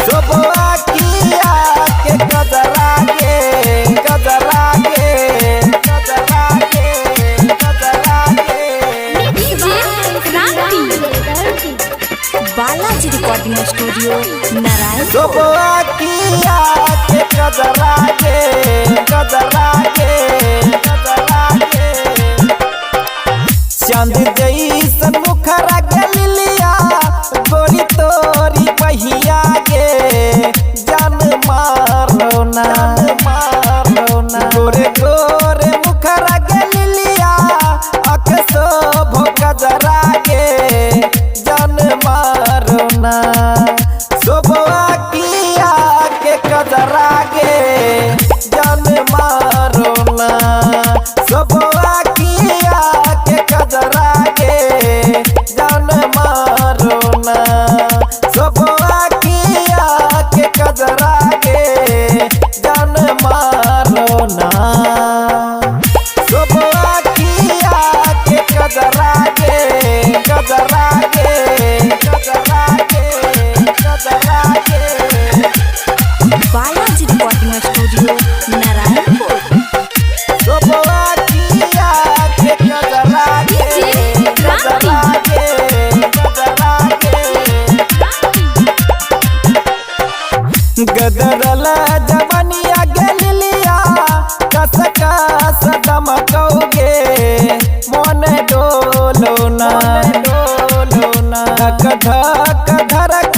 सोबवा किया के गजरा के गजरा के गजरा के गजरा के डीजे क्रांति बालाजी रिकॉर्डिंग स्टूडियो नारायण। सोबवा किया के गजरा के गजरा के गजरा के चांद जैसन मुखरा गलिया गोरी तोरी पहिया गे जान मारो ना गोरे गोरे मुखरा गलिया अकसो भोकजरा गे जान मारो ना सोबवा किया के गजरा गे जान मारो ना सोबवा किया के गजरा गे जान मारो ना सोबवा किया के गजरा गे जान मारो ना सोबवा किया के गजरा गे गजरा गे गजरा गे गजरा गे बालाजी रिकॉर्डिंग स्टूडियो नारायणपुर। सोबवा किया के गजरा गे गजरा गे गजरा गे गदरल जवनिया गलिया कस कस दमकौगे मन डोलो ना धक धक धड़क